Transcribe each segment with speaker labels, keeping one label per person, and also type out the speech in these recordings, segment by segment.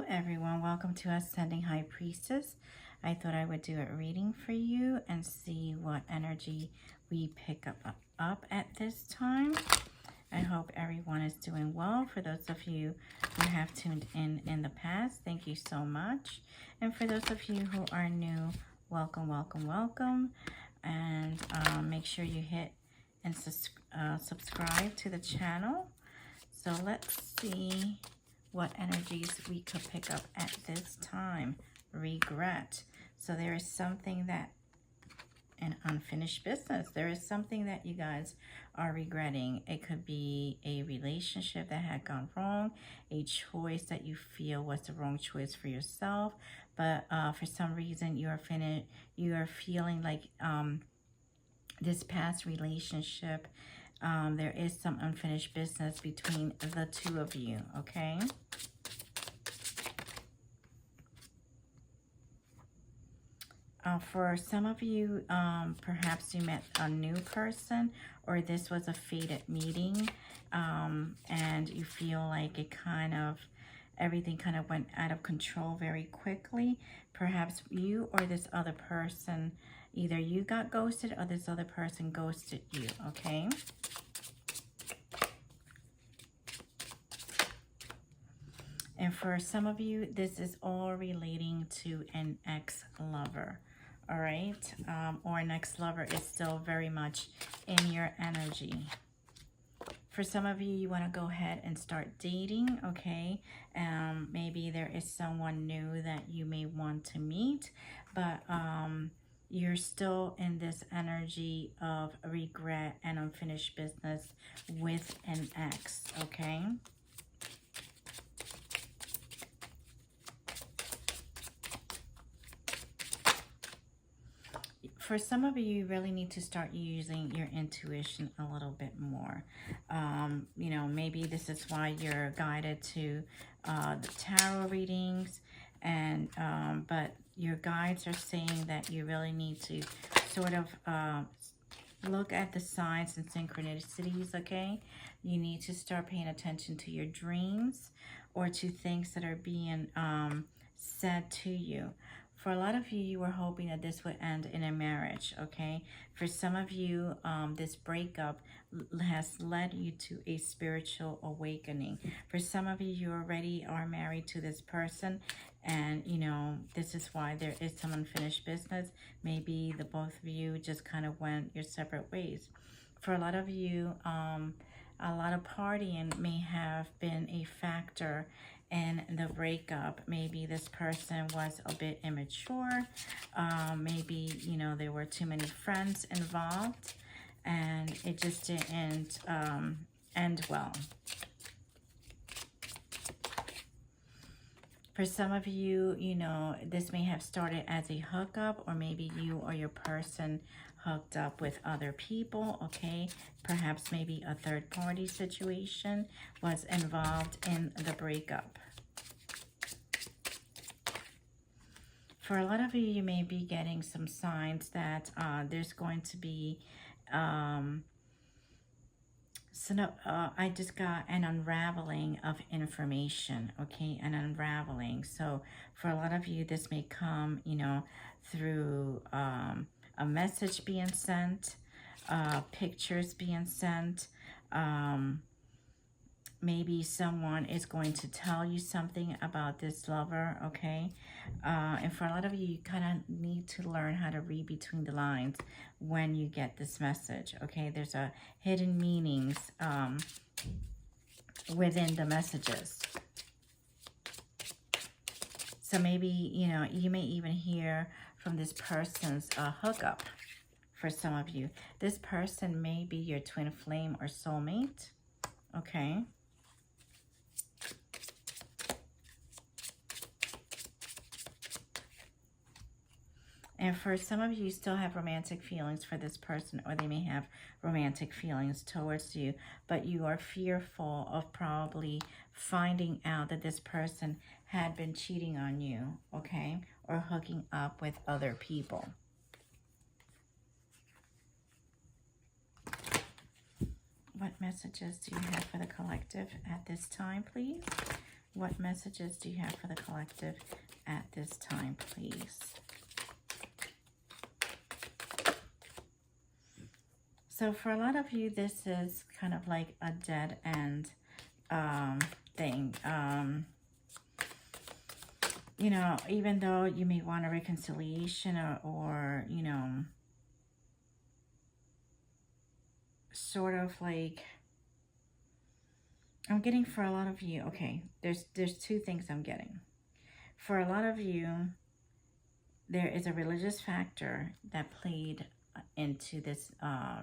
Speaker 1: everyone, welcome to Ascending High Priestess. I thought I would do a reading for you and see what energy we pick up at this time. I hope everyone is doing well. For those of you who have tuned in the past, thank you so much. And for those of you who are new, welcome, welcome, welcome. And make sure you hit and subscribe to the channel. So let's see what energies we could pick up at this time. Regret. So there is something that, an unfinished business. There is something that you guys are regretting. It could be a relationship that had gone wrong, a choice that you feel was the wrong choice for yourself, but for some reason you are feeling like this past relationship, there is some unfinished business between the two of you, okay? For some of you, perhaps you met a new person, or this was a fated meeting, and you feel like everything kind of went out of control very quickly. Perhaps you or this other person, either you got ghosted or this other person ghosted you, okay? And for some of you, this is all relating to an ex-lover, all right? Or an ex-lover is still very much in your energy. For some of you, you want to go ahead and start dating, okay? Maybe there is someone new that you may want to meet, but you're still in this energy of regret and unfinished business with an ex, okay? For some of you, you really need to start using your intuition a little bit more. You know, maybe this is why you're guided to the tarot readings, and but your guides are saying that you really need to sort of look at the signs and synchronicities, okay? You need to start paying attention to your dreams or to things that are being said to you. For a lot of you, you were hoping that this would end in a marriage, okay? For some of you, this breakup has led you to a spiritual awakening. For some of you, you already are married to this person, and, you know, this is why there is some unfinished business. Maybe the both of you just kind of went your separate ways. For a lot of you, a lot of partying may have been a factor in the breakup. Maybe this person was a bit immature. Maybe, you know, there were too many friends involved and it just didn't end well. For some of you, you know, this may have started as a hookup, or maybe you or your person hooked up with other people, okay? Perhaps maybe a third-party situation was involved in the breakup. For a lot of you, you may be getting some signs that there's going to be, I just got an unraveling of information, okay? An unraveling. So for a lot of you, this may come, you know, through a message being sent, pictures being sent, maybe someone is going to tell you something about this lover, okay? And for a lot of you, you kind of need to learn how to read between the lines when you get this message, okay? There's a hidden meanings within the messages. So maybe, you know, you may even hear from this person's hookup. For some of you, this person may be your twin flame or soulmate, okay? And for some of you, you still have romantic feelings for this person, or they may have romantic feelings towards you, but you are fearful of probably finding out that this person had been cheating on you, okay? Or hooking up with other people. What messages do you have for the collective at this time, please? What messages do you have for the collective at this time, please? So for a lot of you, this is kind of like a dead end thing. You know, even though you may want a reconciliation or you know, sort of like, I'm getting for a lot of you, okay, there's two things I'm getting. For a lot of you, there is a religious factor that played into this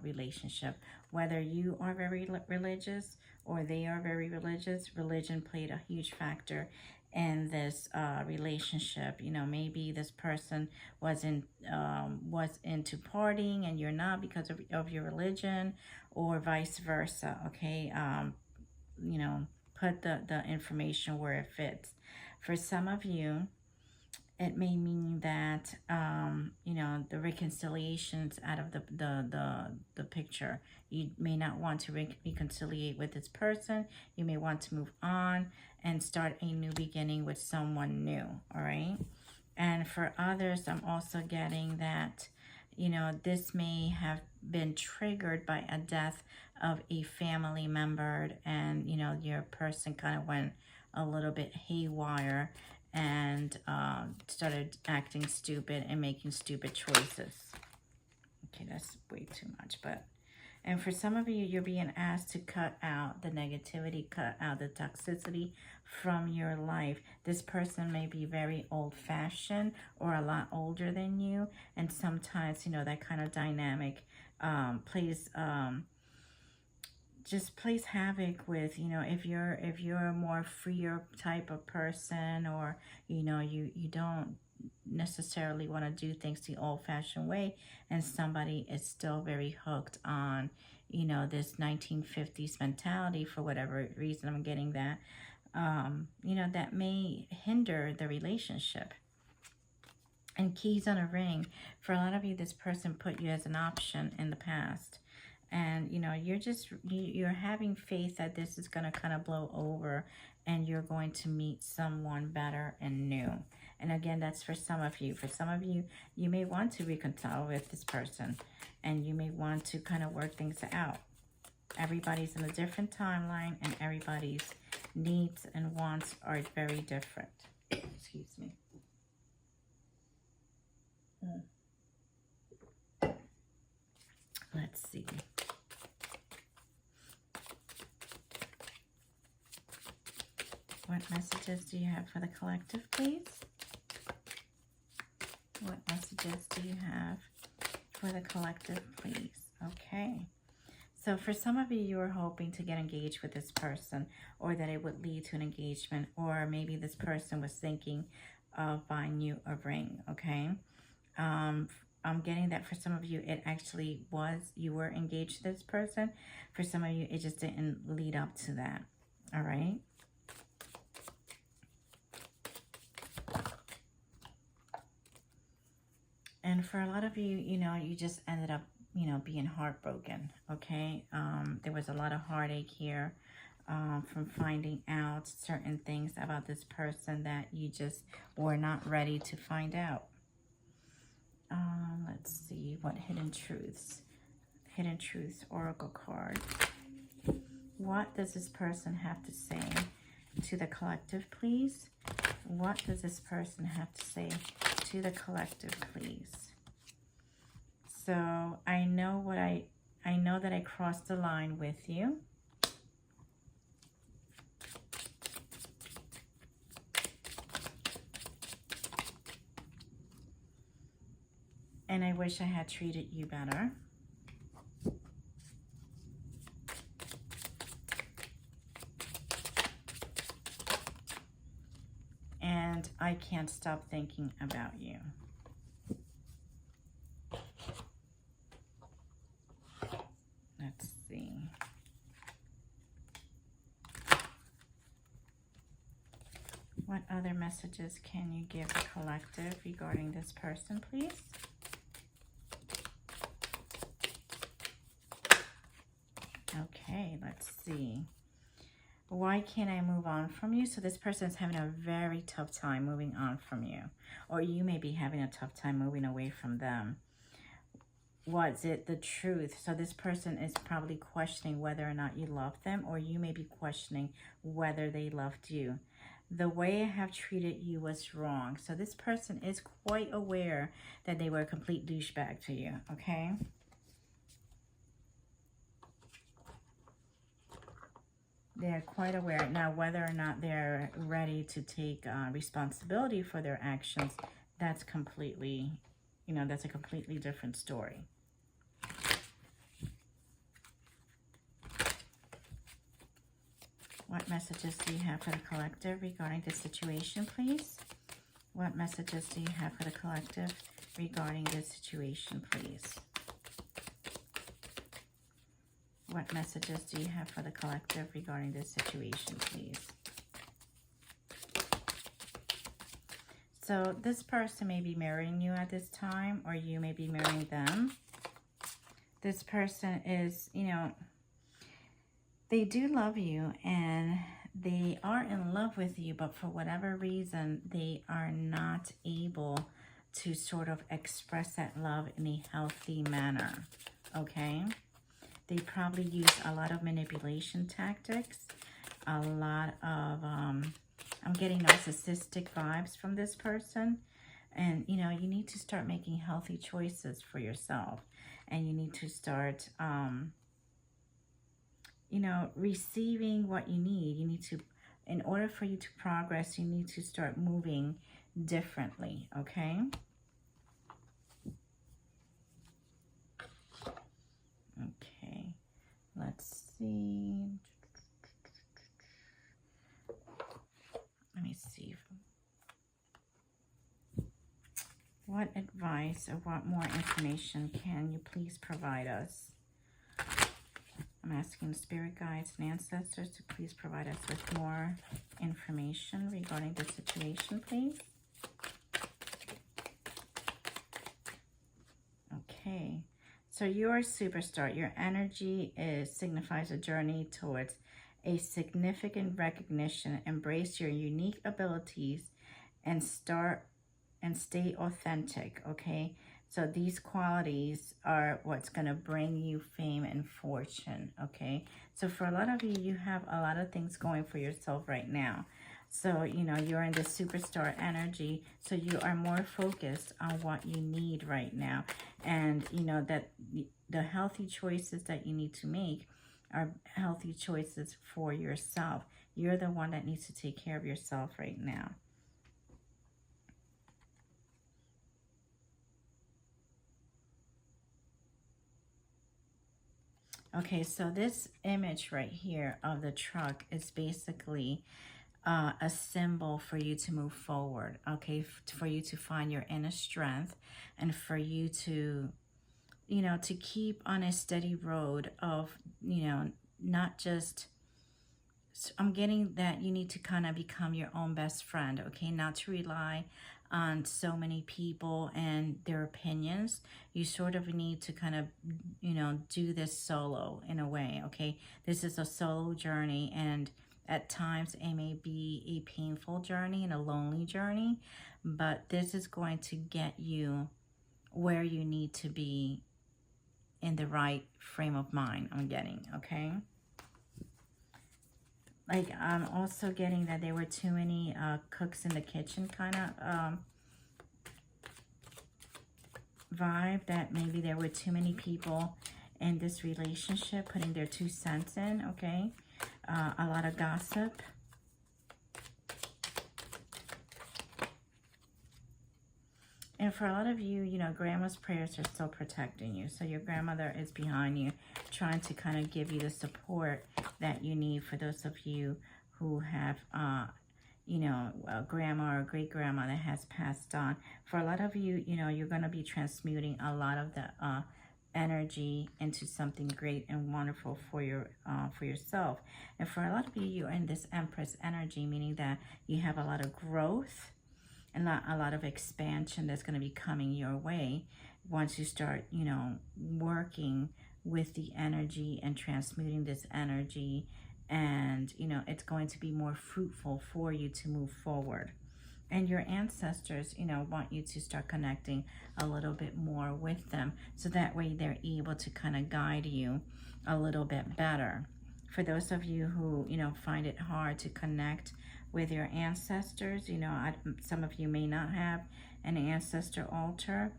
Speaker 1: relationship. Whether you are very religious or they are very religious, religion played a huge factor in this relationship. You know, maybe this person was into partying and you're not because of your religion, or vice versa. Okay, you know, put the information where it fits. For some of you, it may mean that you know, the reconciliations out of the picture. You may not want to reconciliate with this person. You may want to move on and start a new beginning with someone new. All right. And for others, I'm also getting that, you know, this may have been triggered by a death of a family member, and you know, your person kind of went a little bit haywire and started acting stupid and making stupid choices. Okay, that's way too much. But, and for some of you, you're being asked to cut out the negativity, cut out the toxicity from your life. This person may be very old-fashioned or a lot older than you, and sometimes, you know, that kind of dynamic just plays havoc with, you know, if you're a more freer type of person, or you know, you don't necessarily want to do things the old-fashioned way, and somebody is still very hooked on, you know, this 1950s mentality. For whatever reason, I'm getting that, you know, that may hinder the relationship. And keys on a ring. For a lot of you, this person put you as an option in the past. And, you know, you're having faith that this is going to kind of blow over and you're going to meet someone better and new. And again, that's for some of you. For some of you, you may want to reconcile with this person and you may want to kind of work things out. Everybody's in a different timeline and everybody's needs and wants are very different. Excuse me. Let's see. What messages do you have for the collective, please? What messages do you have for the collective, please? Okay. So for some of you, you were hoping to get engaged with this person, or that it would lead to an engagement, or maybe this person was thinking of buying you a ring, okay? I'm getting that for some of you, it actually was, you were engaged to this person. For some of you, it just didn't lead up to that, all right? And for a lot of you, you know, you just ended up, you know, being heartbroken, okay? There was a lot of heartache here from finding out certain things about this person that you just were not ready to find out. Let's see, what hidden truths oracle card. What does this person have to say to the collective, please? What does this person have to say to the collective, please? So I know that I crossed the line with you. And I wish I had treated you better. And I can't stop thinking about you. Let's see. What other messages can you give the collective regarding this person, please? Okay, let's see. Why can't I move on from you? So this person is having a very tough time moving on from you. Or you may be having a tough time moving away from them. Was it the truth? So this person is probably questioning whether or not you love them, or you may be questioning whether they loved you. The way I have treated you was wrong. So this person is quite aware that they were a complete douchebag to you, okay? They're quite aware. Now, whether or not they're ready to take responsibility for their actions, that's completely, you know, that's a completely different story. What messages do you have for the collective regarding this situation, please? What messages do you have for the collective regarding this situation, please? What messages do you have for the collective regarding this situation, please? So this person may be marrying you at this time, or you may be marrying them. This person is, you know, they do love you and they are in love with you, but for whatever reason, they are not able to sort of express that love in a healthy manner, okay? They probably use a lot of manipulation tactics, a lot of, I'm getting narcissistic vibes from this person. And, you know, you need to start making healthy choices for yourself. And you need to start, you know, receiving what you need. You need to, in order for you to progress, you need to start moving differently, okay? Okay, let's see. Let me see. What advice or what more information can you please provide us? I'm asking the spirit guides and ancestors to please provide us with more information regarding the situation, please. Okay, so you're a superstar. Your energy signifies a journey towards a significant recognition. Embrace your unique abilities and stay authentic, okay? So these qualities are what's going to bring you fame and fortune, okay? So for a lot of you, you have a lot of things going for yourself right now. So, you know, you're in the superstar energy, so you are more focused on what you need right now. And, you know, that the healthy choices that you need to make are healthy choices for yourself. You're the one that needs to take care of yourself right now. Okay, so this image right here of the truck is basically a symbol for you to move forward, okay, for you to find your inner strength and for you to, you know, to keep on a steady road of, you know, not just, I'm getting that you need to kind of become your own best friend, okay, not to rely on so many people and their opinions. You sort of need to kind of, you know, do this solo in a way, okay? This is a solo journey, and at times it may be a painful journey and a lonely journey, but this is going to get you where you need to be in the right frame of mind, I'm getting, okay? Like, I'm also getting that there were too many cooks in the kitchen kind of vibe, that maybe there were too many people in this relationship putting their 2 cents in, okay? A lot of gossip. And for a lot of you, you know, grandma's prayers are still protecting you. So your grandmother is behind you, trying to kind of give you the support that you need. For those of you who have, you know, a grandma or great-grandma that has passed on. For a lot of you, you know, you're going to be transmuting a lot of the energy into something great and wonderful for yourself. And for a lot of you, you're in this Empress energy, meaning that you have a lot of growth and a lot of expansion that's going to be coming your way once you start, you know, working with the energy and transmuting this energy and, you know, it's going to be more fruitful for you to move forward. And your ancestors, you know, want you to start connecting a little bit more with them, so that way they're able to kind of guide you a little bit better. For those of you who, you know, find it hard to connect with your ancestors, you know, some of you may not have an ancestor altar.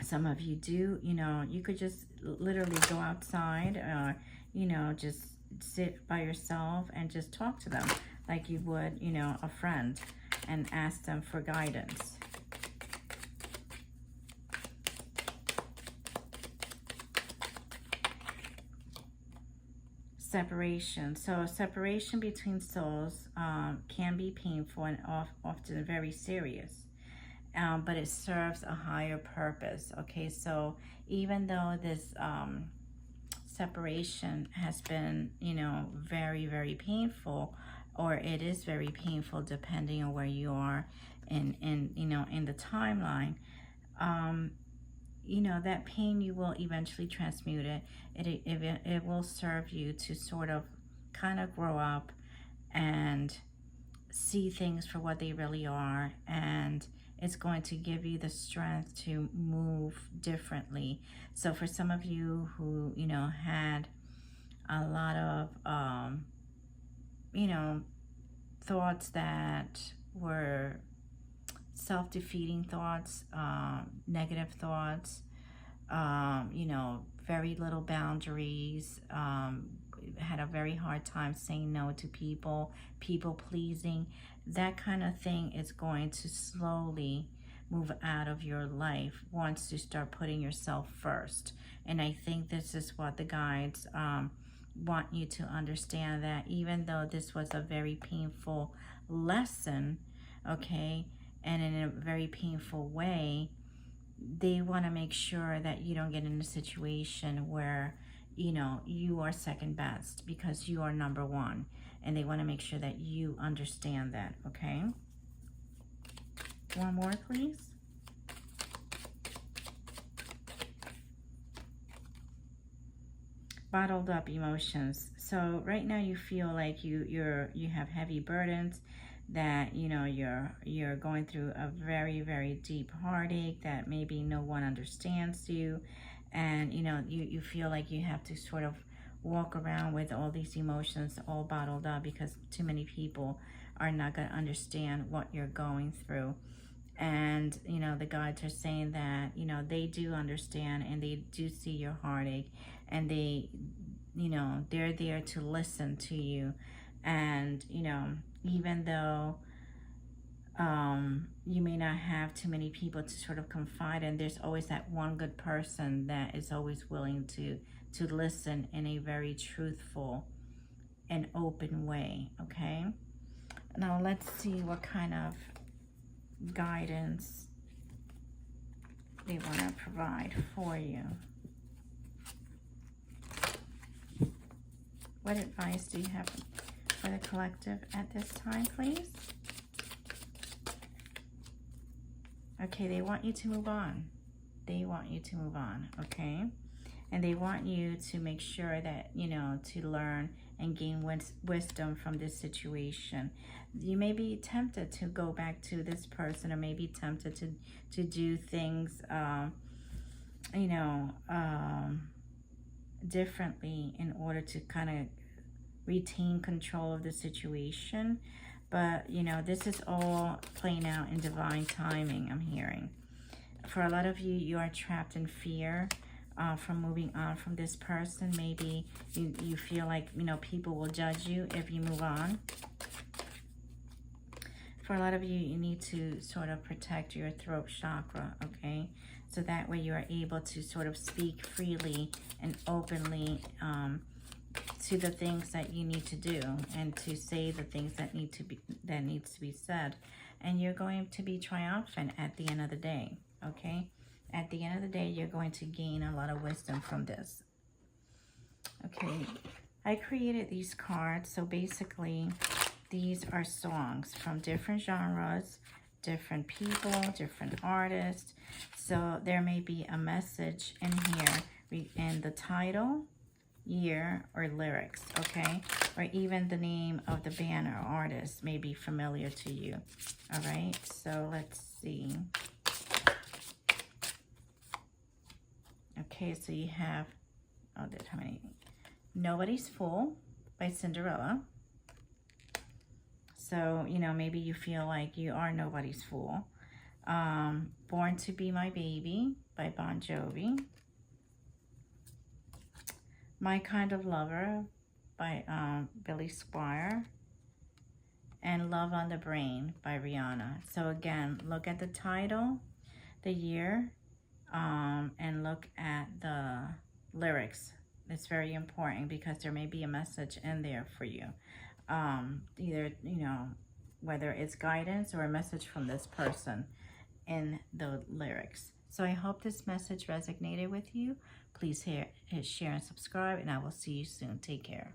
Speaker 1: Some of you do, you know, you could just literally go outside, you know, just sit by yourself and just talk to them like you would, you know, a friend, and ask them for guidance. Separation. So separation between souls can be painful and often very serious. But it serves a higher purpose. Okay, so even though this separation has been, you know, very, very painful, or it is very painful depending on where you are in you know, in the timeline, you know, that pain, you will eventually transmute it. It will serve you to sort of kind of grow up and see things for what they really are, and it's going to give you the strength to move differently. So for some of you who, you know, had a lot of you know, thoughts that were self-defeating thoughts, negative thoughts, you know, very little boundaries, had a very hard time saying no to people, people pleasing, that kind of thing is going to slowly move out of your life once you start putting yourself first. And I think this is what the guides want you to understand, that even though this was a very painful lesson, okay, and in a very painful way, they want to make sure that you don't get in a situation where, you know, you are second best, because you are number one, and they want to make sure that you understand that. Okay, one more please. Bottled up emotions. So right now you feel like you have heavy burdens, that, you know, you're going through a very, very deep heartache, that maybe no one understands you, and, you know, you feel like you have to sort of walk around with all these emotions all bottled up, because too many people are not going to understand what you're going through. And, you know, the guides are saying that, you know, they do understand, and they do see your heartache, and they, you know, they're there to listen to you. And, you know, even though you may not have too many people to sort of confide in, there's always that one good person that is always willing to listen in a very truthful and open way. Okay, now let's see what kind of guidance they want to provide for you. What advice do you have for the collective at this time, please? Okay, they want you to move on. They want you to move on, okay? And they want you to make sure that, you know, to learn and gain wisdom from this situation. You may be tempted to go back to this person, or maybe tempted to do things, you know, differently in order to kind of retain control of the situation. But, you know, this is all playing out in divine timing, I'm hearing. For a lot of you, you are trapped in fear from moving on from this person. Maybe you feel like, you know, people will judge you if you move on. For a lot of you, you need to sort of protect your throat chakra, okay? So that way you are able to sort of speak freely and openly to the things that you need to do, and to say the things that needs to be said. And you're going to be triumphant at the end of the day, okay? At the end of the day, you're going to gain a lot of wisdom from this. Okay, I created these cards. So basically, these are songs from different genres, different people, different artists. So there may be a message in here in the title, year, or lyrics, okay? Or even the name of the band or artist may be familiar to you. All right, so let's see. Okay, so you have, oh, how many? Nobody's Fool by Cinderella. So, you know, maybe you feel like you are nobody's fool. Born to Be My Baby by Bon Jovi. My Kind of Lover by Billy Squire. And Love on the Brain by Rihanna. So again, look at the title, the year, and look at the lyrics. It's very important because there may be a message in there for you. Either, you know, whether it's guidance or a message from this person in the lyrics. So I hope this message resonated with you. Please hit share and subscribe, and I will see you soon. Take care.